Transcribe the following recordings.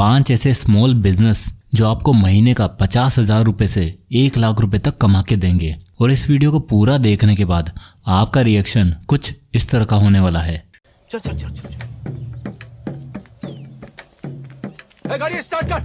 5 ऐसे small business जो आपको महीने का 50,000 रुपए से 1 लाख रुपए तक कमा के देंगे। और इस वीडियो को पूरा देखने के बाद आपका रिएक्शन कुछ इस तरह का होने वाला है। चल चल चल चल गाड़ी स्टार्ट कर।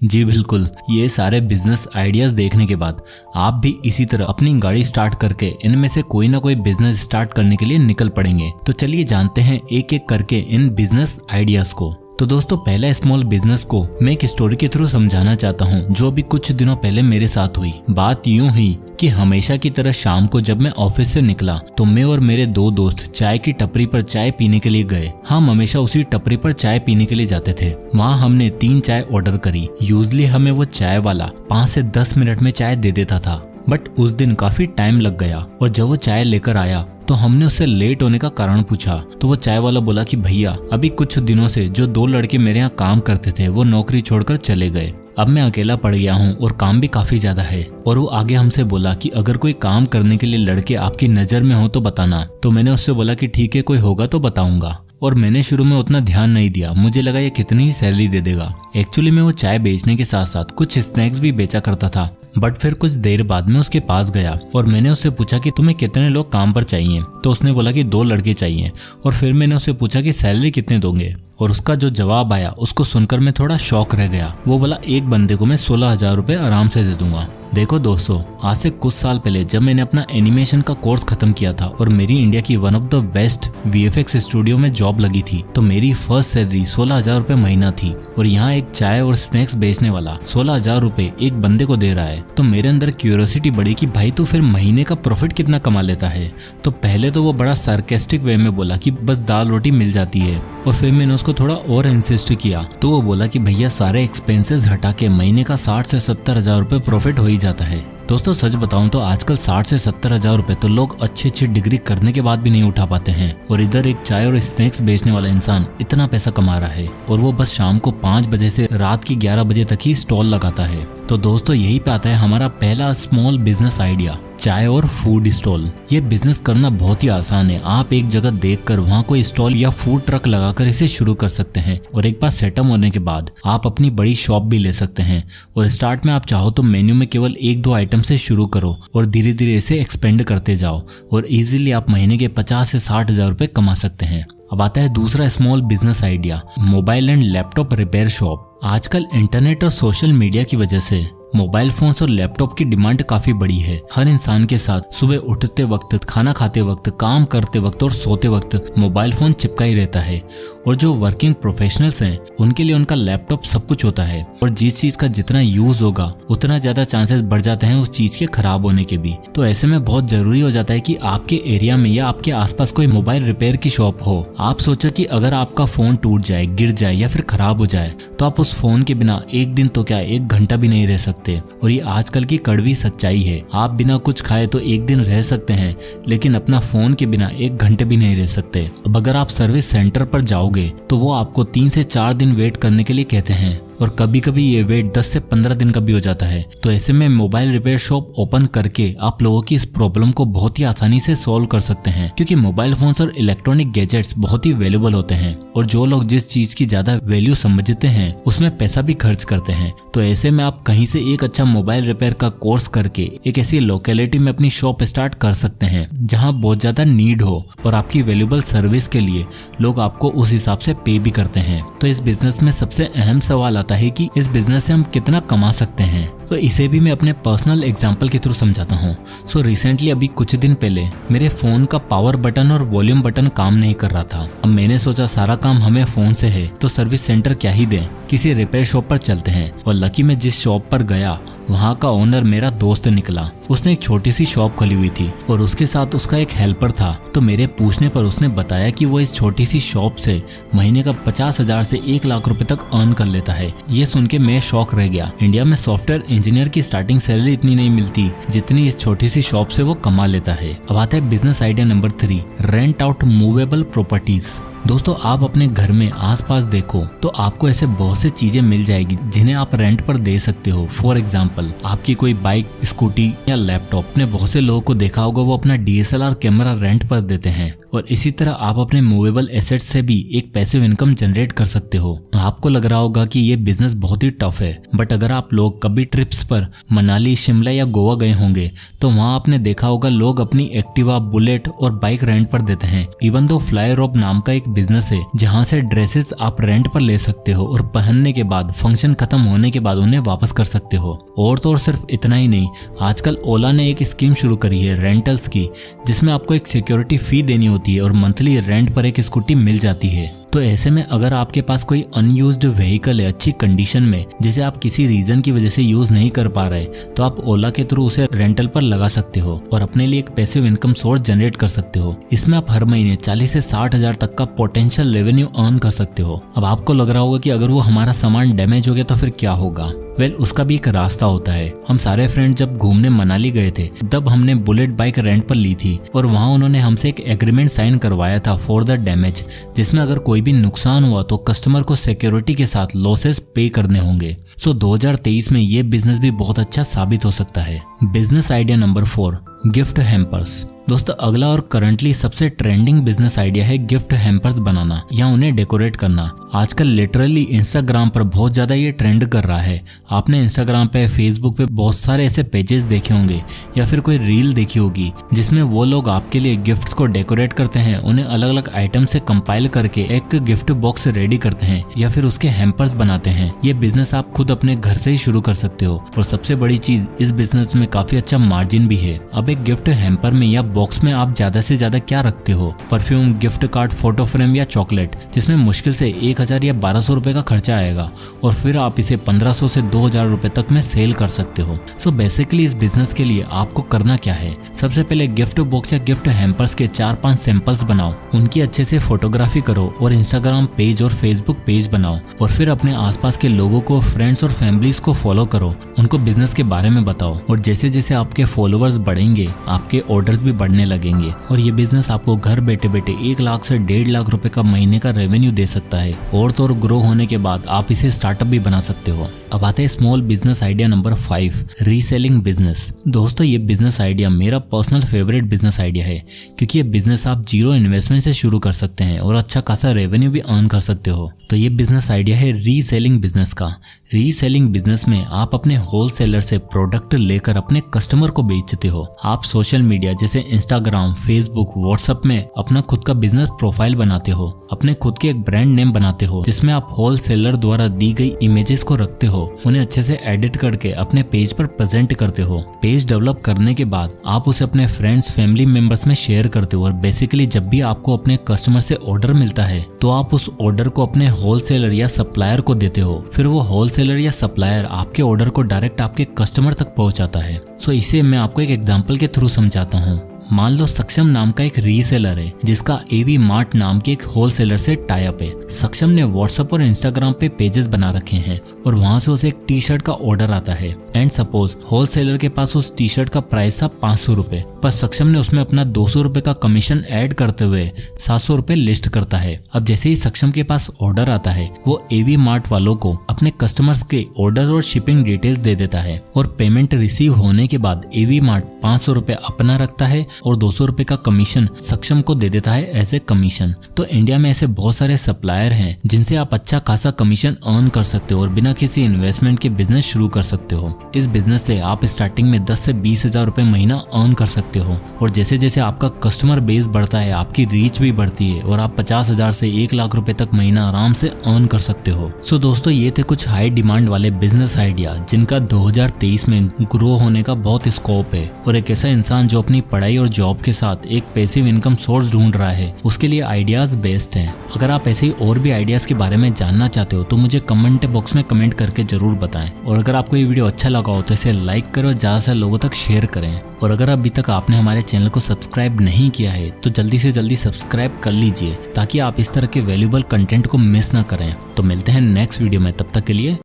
जी बिल्कुल, ये सारे बिजनेस आइडियाज देखने के बाद आप भी इसी तरह अपनी गाड़ी स्टार्ट करके इनमें से कोई ना कोई बिजनेस स्टार्ट करने के लिए निकल पड़ेंगे। तो चलिए जानते हैं एक एक करके इन बिजनेस आइडियाज को। तो दोस्तों, पहला स्मॉल बिजनेस को मैं एक स्टोरी के थ्रू समझाना चाहता हूँ जो अभी कुछ दिनों पहले मेरे साथ हुई। बात यूं हुई कि हमेशा की तरह शाम को जब मैं ऑफिस से निकला तो मैं और मेरे 2 दोस्त चाय की टपरी पर चाय पीने के लिए गए। हम हमेशा उसी टपरी पर चाय पीने के लिए जाते थे। वहाँ हमने 3 चाय ऑर्डर करी। यूजली हमें वो चाय वाला 5 से 10 मिनट में चाय दे देता था, बट उस दिन काफी टाइम लग गया। और जब वो चाय लेकर आया तो हमने उससे लेट होने का कारण पूछा तो वो चाय वाला बोला कि भैया अभी कुछ दिनों से जो 2 लड़के मेरे यहाँ काम करते थे वो नौकरी छोड़कर चले गए। अब मैं अकेला पड़ गया हूँ और काम भी काफी ज्यादा है। और वो आगे हमसे बोला कि अगर कोई काम करने के लिए लड़के आपकी नजर में हो तो बताना। तो मैंने उससे बोला कि ठीक है, कोई होगा तो बताऊंगा। और मैंने शुरू में उतना ध्यान नहीं दिया, मुझे लगा ये कितनी ही सैलरी दे देगा। एक्चुअली मैं वो चाय बेचने के साथ साथ कुछ स्नैक्स भी बेचा करता था। बट फिर कुछ देर बाद में उसके पास गया और मैंने उससे पूछा कि तुम्हें कितने लोग काम पर चाहिए। तो उसने बोला कि 2 लड़के चाहिए। और फिर मैंने उससे पूछा कि सैलरी कितने दोगे। और उसका जो जवाब आया उसको सुनकर मैं थोड़ा शॉक रह गया। वो बोला एक बंदे को मैं 16,000 रुपए आराम से दे दूंगा। देखो दोस्तों, आज से कुछ साल पहले जब मैंने अपना एनिमेशन का कोर्स खत्म किया था और मेरी इंडिया की one of the best VFX studio में जॉब लगी थी, तो मेरी फर्स्ट सैलरी 16,000 रुपए महीना थी। और यहाँ एक चाय और स्नैक्स बेचने वाला 16,000 रुपए एक बंदे को दे रहा है। तो मेरे अंदर क्यूरियोसिटी बढ़ी कि भाई तू फिर महीने का प्रॉफिट कितना कमा लेता है। तो पहले तो वो बड़ा सार्केस्टिक वे में बोला कि बस दाल रोटी मिल जाती है। और फिर मैंने उसको थोड़ा और इंसिस्ट किया तो वो बोला कि भैया सारे एक्सपेंसेस हटा के महीने का 60 से 70,000 रुपए प्रॉफिट हो ही जाता है। दोस्तों सच बताऊं तो आजकल 60 से 70,000 रुपए तो लोग अच्छी डिग्री करने के बाद भी नहीं उठा पाते हैं। और इधर एक चाय और स्नैक्स बेचने वाला इंसान इतना पैसा कमा रहा है और वो बस शाम को 5 बजे से रात की 11 बजे तक ही स्टॉल लगाता है। तो दोस्तों यही पे आता है हमारा पहला स्मॉल बिजनेस आइडिया, चाय और फूड स्टॉल। ये बिजनेस करना बहुत ही आसान है। आप एक जगह देखकर वहाँ कोई स्टॉल या फूड ट्रक लगाकर इसे शुरू कर सकते हैं। और एक बार सेटअप होने के बाद आप अपनी बड़ी शॉप भी ले सकते हैं। और स्टार्ट में आप चाहो तो मेन्यू में केवल 1-2 आइटम से शुरू करो और धीरे धीरे इसे एक्सपेंड करते जाओ और इजीली आप महीने के 50 से 60,000 रुपए कमा सकते हैं। अब आता है दूसरा small business idea, mobile and laptop repair shop. आजकल इंटरनेट और सोशल मीडिया की वजह से मोबाइल फोन्स और लैपटॉप की डिमांड काफी बड़ी है। हर इंसान के साथ सुबह उठते वक्त, खाना खाते वक्त, काम करते वक्त और सोते वक्त मोबाइल फोन चिपका ही रहता है। और जो वर्किंग प्रोफेशनल्स हैं उनके लिए उनका लैपटॉप सब कुछ होता है। और जिस चीज का जितना यूज होगा उतना ज्यादा चांसेस बढ़ जाते हैं उस चीज के खराब होने के भी। तो ऐसे में बहुत जरूरी हो जाता है कि आपके एरिया में या आपके आसपास कोई मोबाइल रिपेयर की शॉप हो। आप सोचो कि अगर आपका फोन टूट जाए, गिर जाए या फिर खराब हो जाए तो आप उस फोन के बिना एक दिन तो क्या 1 घंटा भी नहीं रह सकते। और ये आजकल की कड़वी सच्चाई है। आप बिना कुछ खाए तो 1 दिन रह सकते हैं, लेकिन अपना फोन के बिना 1 घंटे भी नहीं रह सकते। अब अगर आप सर्विस सेंटर पर जाओगे तो वो आपको 3 से 4 दिन वेट करने के लिए कहते हैं। और कभी कभी ये वेट 10 से 15 दिन का भी हो जाता है। तो ऐसे में मोबाइल रिपेयर शॉप ओपन करके आप लोगों की इस प्रॉब्लम को बहुत ही आसानी से सॉल्व कर सकते हैं, क्योंकि मोबाइल फोन्स और इलेक्ट्रॉनिक गैजेट्स बहुत ही वैल्यूएबल होते हैं। और जो लोग जिस चीज की ज्यादा वैल्यू समझते हैं उसमें पैसा भी खर्च करते हैं। तो ऐसे में आप कहीं से एक अच्छा मोबाइल रिपेयर का कोर्स करके एक ऐसी लोकेलिटी में अपनी शॉप स्टार्ट कर सकते हैं जहाँ बहुत ज्यादा नीड हो और आपकी वैल्यूएबल सर्विस के लिए लोग आपको उस हिसाब से पे भी करते हैं। तो इस बिजनेस में सबसे अहम सवाल आता है कि इस बिजनेस से हम कितना कमा सकते हैं। तो इसे भी मैं अपने पर्सनल एग्जांपल के थ्रू समझाता हूँ। सो रिसेंटली अभी कुछ दिन पहले मेरे फोन का पावर बटन और वॉल्यूम बटन काम नहीं कर रहा था। अब मैंने सोचा सारा काम हमें फोन से है तो सर्विस सेंटर क्या ही दें, किसी रिपेयर शॉप पर चलते हैं। और लकी मैं जिस शॉप पर गया वहाँ का ओनर मेरा दोस्त निकला। उसने एक छोटी सी शॉप खोली हुई थी और उसके साथ उसका एक हेल्पर था। तो मेरे पूछने पर उसने बताया कि वो इस छोटी सी शॉप से महीने का 50,000 से 1 लाख रुपए तक अर्न कर लेता है। ये सुन के मैं शॉक रह गया। इंडिया में सॉफ्टवेयर इंजीनियर की स्टार्टिंग सैलरी इतनी नहीं मिलती जितनी इस छोटी सी शॉप से वो कमा लेता है। अब आता है business idea number 3, rent out movable properties. दोस्तों आप अपने घर में आसपास देखो तो आपको ऐसे बहुत सी चीजें मिल जाएगी जिन्हें आप रेंट पर दे सकते हो। फॉर एग्जाम्पल आपकी कोई बाइक, स्कूटी या लैपटॉप। ने बहुत से लोगों को देखा होगा वो अपना DSLR कैमरा रेंट पर देते हैं और इसी तरह आप अपने मूवेबल एसेट्स से भी एक पैसिव इनकम जनरेट कर सकते हो। आपको लग रहा होगा कि ये बिजनेस बहुत ही टफ है, बट अगर आप लोग कभी ट्रिप्स पर मनाली, शिमला या गोवा गए होंगे तो वहाँ आपने देखा होगा लोग अपनी एक्टिवा, बुलेट और बाइक रेंट पर देते हैं। इवन दो फ्लाई रोप नाम का एक बिजनेस है जहाँ से ड्रेसेस आप रेंट पर ले सकते हो और पहनने के बाद फंक्शन खत्म होने के बाद उन्हें वापस कर सकते हो। और तो और सिर्फ इतना ही नहीं, आजकल ओला ने एक स्कीम शुरू करी है रेंटल्स की, जिसमें आपको एक सिक्योरिटी फी देनी होती है और मंथली रेंट पर एक स्कूटी मिल जाती है। तो ऐसे में अगर आपके पास कोई अनयूज्ड व्हीकल है अच्छी कंडीशन में, जिसे आप किसी रीजन की वजह से यूज नहीं कर पा रहे, तो आप ओला के थ्रू उसे रेंटल पर लगा सकते हो और अपने लिए एक पैसिव इनकम सोर्स जनरेट कर सकते हो। इसमें आप हर महीने 40 से 60 हजार तक का पोटेंशियल रेवेन्यू अर्न कर सकते हो। अब आपको लग रहा होगा कि अगर वो हमारा सामान डैमेज हो गया तो फिर क्या होगा? उसका भी एक रास्ता होता है। हम सारे फ्रेंड जब घूमने मनाली गए थे तब हमने बुलेट बाइक रेंट पर ली थी और वहाँ उन्होंने हमसे एक एग्रीमेंट साइन करवाया था फॉर द डैमेज, जिसमें अगर कोई भी नुकसान हुआ तो कस्टमर को सिक्योरिटी के साथ लॉसेस पे करने होंगे। 2023 में ये बिजनेस भी बहुत अच्छा साबित हो सकता है। Business idea number 4, gift hampers. दोस्तों, अगला और करंटली सबसे ट्रेंडिंग बिजनेस आइडिया है गिफ्ट हैम्पर्स बनाना या उन्हें डेकोरेट करना। आजकल लिटरली इंस्टाग्राम पर बहुत ज्यादा ये ट्रेंड कर रहा है। आपने इंस्टाग्राम पे, फेसबुक पे बहुत सारे ऐसे पेजेस देखे होंगे या फिर कोई रील देखी होगी जिसमें वो लोग आपके लिए गिफ्ट्स को डेकोरेट करते हैं, उन्हें अलग अलग आइटम से कंपाइल करके एक गिफ्ट बॉक्स रेडी करते हैं या फिर उसके हैम्पर्स बनाते हैं। ये बिजनेस आप खुद अपने घर से ही शुरू कर सकते हो और सबसे बड़ी चीज, इस बिजनेस में काफी अच्छा मार्जिन भी है। अब एक गिफ्ट हैम्पर में या बॉक्स में आप ज्यादा से ज्यादा क्या रखते हो? Perfume, gift card, photo frame या चॉकलेट, जिसमें मुश्किल से 1000 या 1200 रुपए का खर्चा आएगा और फिर आप इसे 1500 से 2000 रुपए तक में सेल कर सकते हो। सो बेसिकली इस बिजनेस के लिए आपको करना क्या है? सबसे पहले गिफ्ट बॉक्स या गिफ्ट हैम्पर्स के 4-5 सैंपल्स बनाओ, उनकी अच्छे से फोटोग्राफी करो और इंस्टाग्राम पेज और फेसबुक पेज बनाओ और फिर अपने आसपास के लोगों को, फ्रेंड्स और फैमिलीज को फॉलो करो, उनको बिजनेस के बारे में बताओ और जैसे जैसे आपके फॉलोअर्स बढ़ेंगे आपके ऑर्डर्स भी बढ़ने लगेंगे और ये बिजनेस आपको घर बैठे बैठे 1 लाख से 1.5 लाख रुपए का महीने का रेवेन्यू दे सकता है। और तो और ग्रो होने के बाद आप इसे स्टार्टअप भी बना सकते हो। अब आते हैं small business idea number 5, reselling business. दोस्तों, ये बिजनेस आइडिया मेरा पर्सनल फेवरेट बिजनेस आइडिया है क्योंकि ये बिजनेस आप जीरो इन्वेस्टमेंट से शुरू कर सकते हैं और अच्छा खासा रेवेन्यू भी अर्न कर सकते हो। तो ये बिजनेस आइडिया है रीसेलिंग बिजनेस का। रीसेलिंग बिजनेस में आप अपने होलसेलर से प्रोडक्ट लेकर अपने कस्टमर को बेचते हो। आप सोशल मीडिया जैसे इंस्टाग्राम, फेसबुक, व्हाट्सएप में अपना खुद का बिजनेस प्रोफाइल बनाते हो, अपने खुद के एक ब्रांड नेम बनाते हो जिसमें आप होलसेलर द्वारा दी गई इमेजेस को रखते हो, उन्हें अच्छे से एडिट करके अपने पेज पर प्रेजेंट करते हो। पेज डेवलप करने के बाद आप उसे अपने फ्रेंड्स, फैमिली मेंबर्स में शेयर करते हो और बेसिकली जब भी आपको अपने कस्टमर से ऑर्डर मिलता है तो आप उस ऑर्डर को अपने होलसेलर या सप्लायर को देते हो। फिर वो होलसेलर या सप्लायर आपके ऑर्डर को डायरेक्ट आपके कस्टमर तक पहुंचाता है। सो इसे मैं आपको एक एग्जांपल के थ्रू समझाता हूँ। मान लो सक्षम नाम का एक रीसेलर है जिसका एवी मार्ट नाम के एक होलसेलर से टाई अप है। सक्षम ने व्हाट्सएप और इंस्टाग्राम पे पेजेस बना रखे हैं और वहां से उसे एक टी शर्ट का ऑर्डर आता है एंड सपोज होलसेलर के पास उस टी शर्ट का प्राइस था 500 रुपए, पर सक्षम ने उसमें अपना 200 रुपए का कमीशन ऐड करते हुए 700 रुपए लिस्ट करता है। अब जैसे ही सक्षम के पास ऑर्डर आता है वो एवी मार्ट वालों को अपने कस्टमर्स के ऑर्डर और शिपिंग डिटेल्स दे देता है और पेमेंट रिसीव होने के बाद एवी मार्ट 500 रुपए अपना रखता है और 200 रुपए का कमीशन सक्षम को दे देता है एज ए कमीशन। तो इंडिया में ऐसे बहुत सारे सप्लायर हैं जिनसे आप अच्छा खासा कमीशन अर्न कर सकते हो और बिना किसी इन्वेस्टमेंट के बिजनेस शुरू कर सकते हो। इस बिजनेस से आप स्टार्टिंग में 10 से 20 हजार रुपए महीना अर्न कर सकते हो और जैसे जैसे आपका कस्टमर बेस बढ़ता है आपकी रीच भी बढ़ती है और आप 50 हजार से 1 लाख रुपए तक महीना आराम से अर्न कर सकते हो। सो दोस्तों, ये थे कुछ हाई डिमांड वाले बिजनेस आइडिया जिनका 2023 में ग्रो होने का बहुत स्कोप है और एक ऐसा इंसान जो अपनी पढ़ाई और जॉब के साथ एक पैसिव इनकम सोर्स ढूंढ रहा है उसके लिए आइडियाज बेस्ट हैं। अगर आप ऐसे ही और भी आइडियाज के बारे में जानना चाहते हो तो मुझे कमेंट बॉक्स में कमेंट करके जरूर बताएं और अगर आपको ये वीडियो अच्छा लगा हो तो इसे लाइक करो, ज्यादा से लोगों तक शेयर करें और अगर अभी तक आपने हमारे चैनल को सब्सक्राइब नहीं किया है तो जल्दी से जल्दी सब्सक्राइब कर लीजिए ताकि आप इस तरह के वैल्यूएबल कंटेंट को मिस ना करें। तो मिलते हैं नेक्स्ट वीडियो में, तब तक के लिए